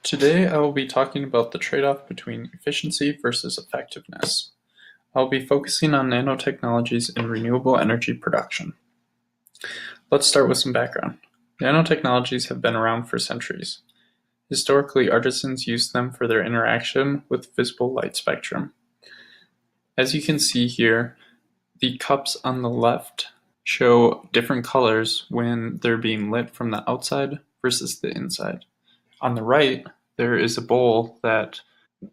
Today I will be talking about the trade-off between efficiency versus effectiveness. I will be focusing on nanotechnologies in renewable energy production. Let's start with some background. Nanotechnologies have been around for centuries. Historically, artisans used them for their interaction with visible light spectrum. As you can see here, the cups on the left show different colors when they're being lit from the outside versus the inside. On the right, there is a bowl that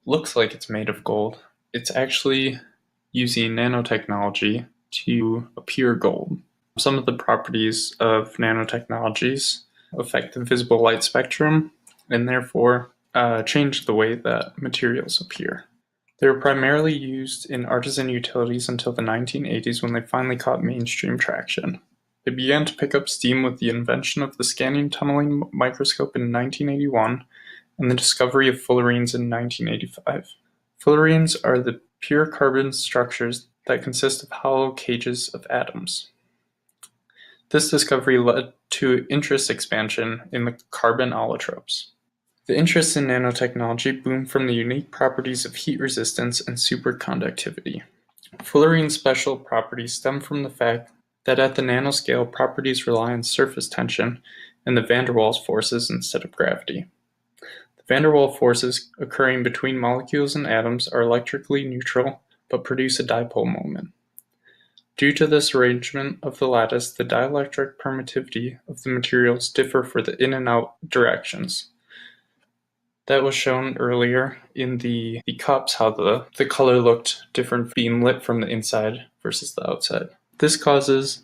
looks like it's made of gold. It's actually using nanotechnology to appear gold. Some of the properties of nanotechnologies affect the visible light spectrum and therefore change the way that materials appear. They were primarily used in artisan utilities until the 1980s when they finally caught mainstream traction. They began to pick up steam with the invention of the scanning tunneling microscope in 1981 and the discovery of fullerenes in 1985. Fullerenes are the pure carbon structures that consist of hollow cages of atoms. This discovery led to interest expansion in the carbon allotropes. The interest in nanotechnology boomed from the unique properties of heat resistance and superconductivity. Fullerene's special properties stem from the fact that at the nanoscale, properties rely on surface tension and the van der Waals forces instead of gravity. The van der Waals forces occurring between molecules and atoms are electrically neutral but produce a dipole moment. Due to this arrangement of the lattice, the dielectric permittivity of the materials differ for the in and out directions. That was shown earlier in the cups, how the color looked different being lit from the inside versus the outside. This causes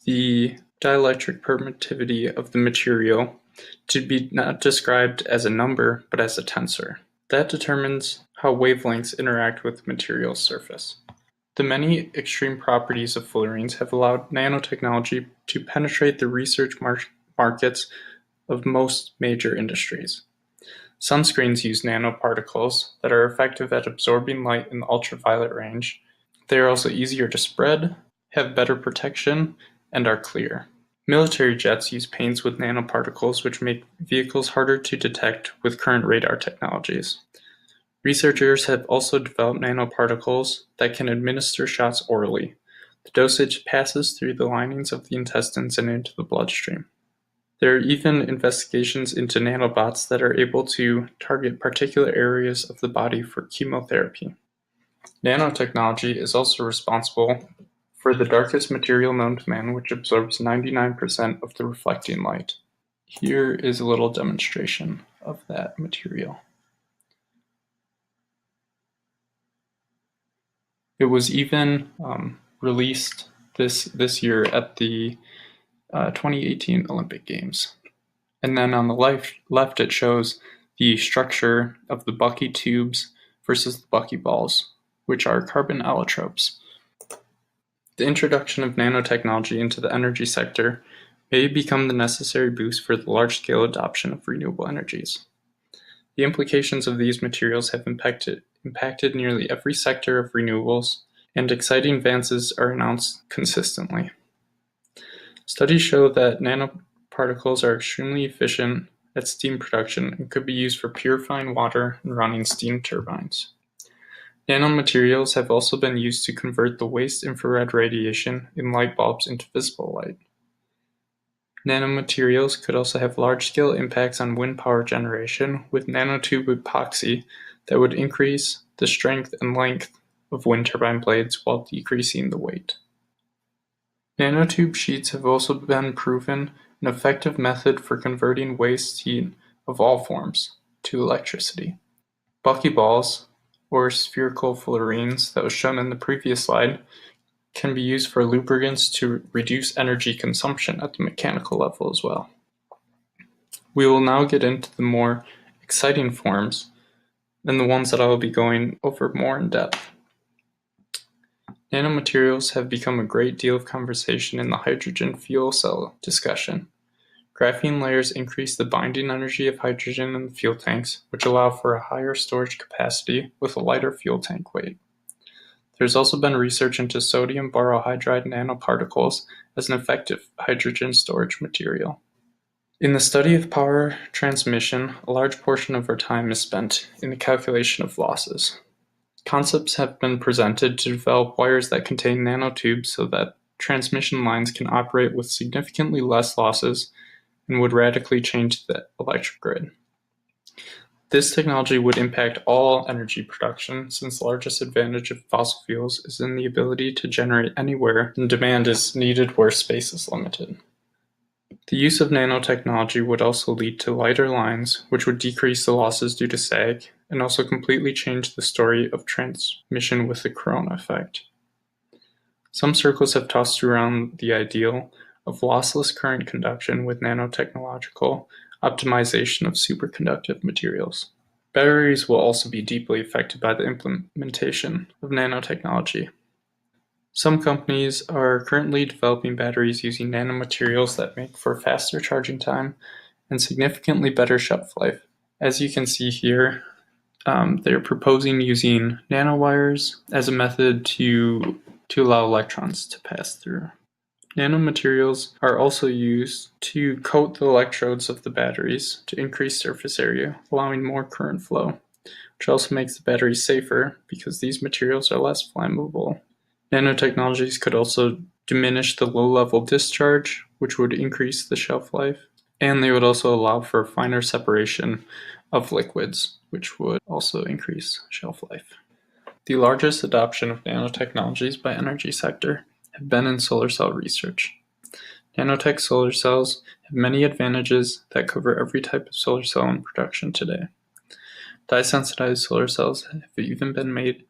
the dielectric permittivity of the material to be not described as a number, but as a tensor. That determines how wavelengths interact with the material's surface. The many extreme properties of fullerenes have allowed nanotechnology to penetrate the research markets of most major industries. Sunscreens use nanoparticles that are effective at absorbing light in the ultraviolet range. They are also easier to spread, have better protection, and are clear. Military jets use paints with nanoparticles which make vehicles harder to detect with current radar technologies. Researchers have also developed nanoparticles that can administer shots orally. The dosage passes through the linings of the intestines and into the bloodstream. There are even investigations into nanobots that are able to target particular areas of the body for chemotherapy. Nanotechnology is also responsible for the darkest material known to man, which absorbs 99% of the reflecting light. Here is a little demonstration of that material. It was even released this year at the 2018 Olympic Games. And then on the left it shows the structure of the Bucky tubes versus the Bucky balls, which are carbon allotropes. The introduction of nanotechnology into the energy sector may become the necessary boost for the large-scale adoption of renewable energies. The implications of these materials have impacted nearly every sector of renewables, and exciting advances are announced consistently. Studies show that nanoparticles are extremely efficient at steam production and could be used for purifying water and running steam turbines. Nanomaterials have also been used to convert the waste infrared radiation in light bulbs into visible light. Nanomaterials could also have large-scale impacts on wind power generation with nanotube epoxy that would increase the strength and length of wind turbine blades while decreasing the weight. Nanotube sheets have also been proven an effective method for converting waste heat of all forms to electricity. Buckyballs, or spherical fullerenes that was shown in the previous slide, can be used for lubricants to reduce energy consumption at the mechanical level as well. We will now get into the more exciting forms and the ones that I will be going over more in depth. Nanomaterials have become a great deal of conversation in the hydrogen fuel cell discussion. Graphene layers increase the binding energy of hydrogen in the fuel tanks, which allow for a higher storage capacity with a lighter fuel tank weight. There's also been research into sodium borohydride nanoparticles as an effective hydrogen storage material. In the study of power transmission, a large portion of our time is spent in the calculation of losses. Concepts have been presented to develop wires that contain nanotubes so that transmission lines can operate with significantly less losses and would radically change the electric grid. This technology would impact all energy production, since the largest advantage of fossil fuels is in the ability to generate anywhere and demand is needed where space is limited. The use of nanotechnology would also lead to lighter lines, which would decrease the losses due to sag, and also completely change the story of transmission with the corona effect. Some circles have tossed around the ideal of lossless current conduction with nanotechnological optimization of superconductive materials. Batteries will also be deeply affected by the implementation of nanotechnology. Some companies are currently developing batteries using nanomaterials that make for faster charging time and significantly better shelf life. As you can see here, they're proposing using nanowires as a method to allow electrons to pass through. Nanomaterials are also used to coat the electrodes of the batteries to increase surface area, allowing more current flow, which also makes the batteries safer because these materials are less flammable. Nanotechnologies could also diminish the low-level discharge, which would increase the shelf life, and they would also allow for finer separation of liquids, which would also increase shelf life. The largest adoption of nanotechnologies by energy sector have been in solar cell research. Nanotech solar cells have many advantages that cover every type of solar cell in production today. Dye-sensitized solar cells have even been made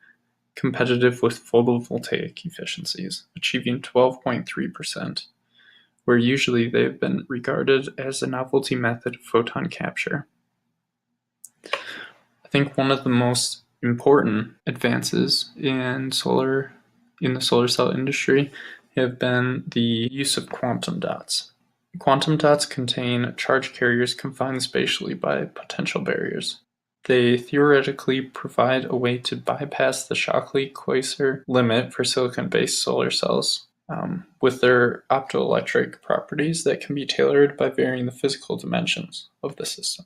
competitive with photovoltaic efficiencies, achieving 12.3%, where usually they have been regarded as a novelty method of photon capture. I think one of the most important advances in the solar cell industry have been the use of quantum dots. Quantum dots contain charge carriers confined spatially by potential barriers. They theoretically provide a way to bypass the Shockley-Queisser limit for silicon-based solar cells, with their optoelectric properties that can be tailored by varying the physical dimensions of the system.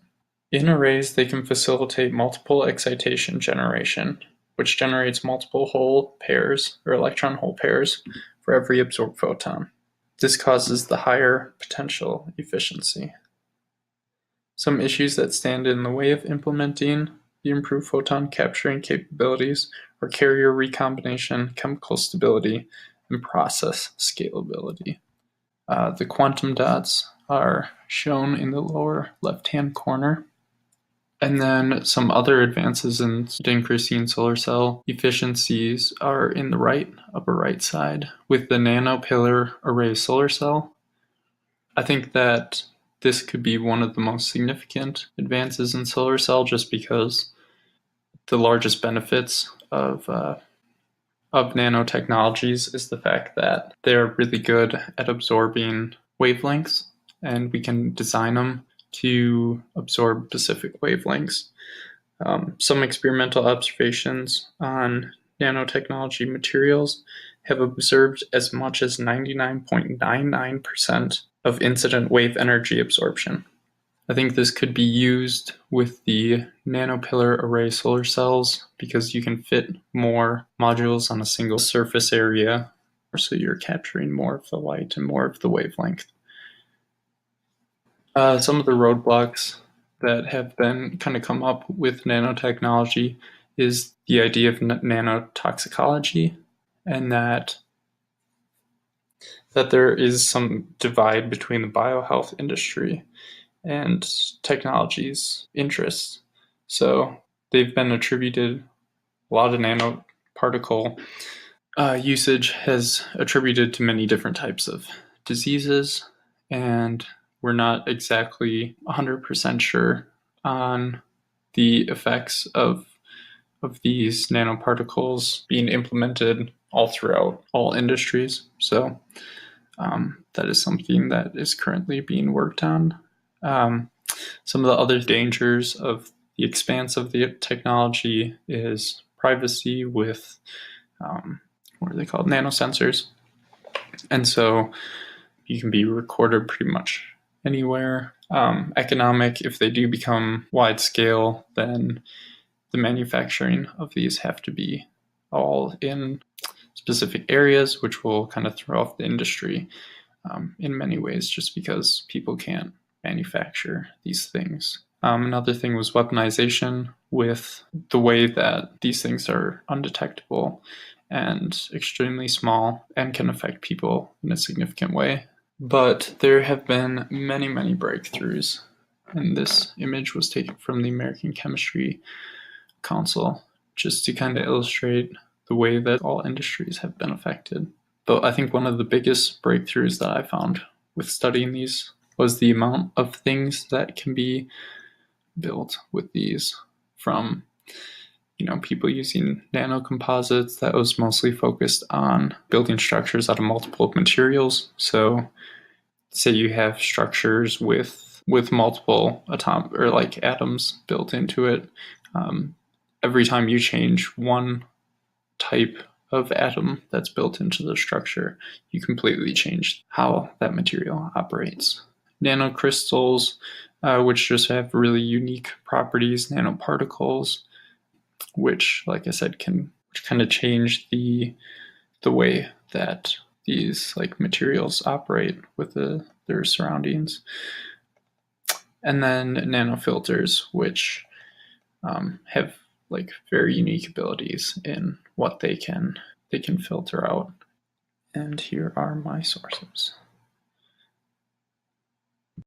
In arrays, they can facilitate multiple excitation generation, which generates multiple hole pairs or electron hole pairs for every absorbed photon. This causes the higher potential efficiency. Some issues that stand in the way of implementing the improved photon capturing capabilities are carrier recombination, chemical stability, and process scalability. The quantum dots are shown in the lower left-hand corner. And then some other advances in increasing solar cell efficiencies are in the upper right side with the nanopillar array solar cell. I think that this could be one of the most significant advances in solar cell just because the largest benefits of nanotechnologies is the fact that they're really good at absorbing wavelengths, and we can design them to absorb specific wavelengths. Some experimental observations on nanotechnology materials have observed as much as 99.99% of incident wave energy absorption. I think this could be used with the nanopillar array solar cells because you can fit more modules on a single surface area, so you're capturing more of the light and more of the wavelength. Some of the roadblocks that have been kind of come up with nanotechnology is the idea of nanotoxicology, and that there is some divide between the biohealth industry and technology's interests. So they've been attributed, a lot of nanoparticle usage has attributed to many different types of diseases, and we're not exactly 100% sure on the effects of these nanoparticles being implemented all throughout all industries. So that is something that is currently being worked on. Some of the other dangers of the expanse of the technology is privacy with what are they called? Nanosensors. And so you can be recorded pretty much anywhere. economic. If they do become wide scale, then the manufacturing of these have to be all in specific areas, which will kind of throw off the industry in many ways, just because people can't manufacture these things. Another thing was weaponization, with the way that these things are undetectable and extremely small and can affect people in a significant way. But there have been many, many breakthroughs, and this image was taken from the American Chemistry Council, just to kind of illustrate the way that all industries have been affected. But I think one of the biggest breakthroughs that I found with studying these was the amount of things that can be built with these, from people using nanocomposites that was mostly focused on building structures out of multiple materials. So say you have structures with multiple atoms built into it. Every time you change one type of atom that's built into the structure, you completely change how that material operates. Nanocrystals, which just have really unique properties, nanoparticles, which, like I said, can kind of change the way that these materials operate with their surroundings. And then nanofilters, which have very unique abilities in what they can filter out. And here are my sources.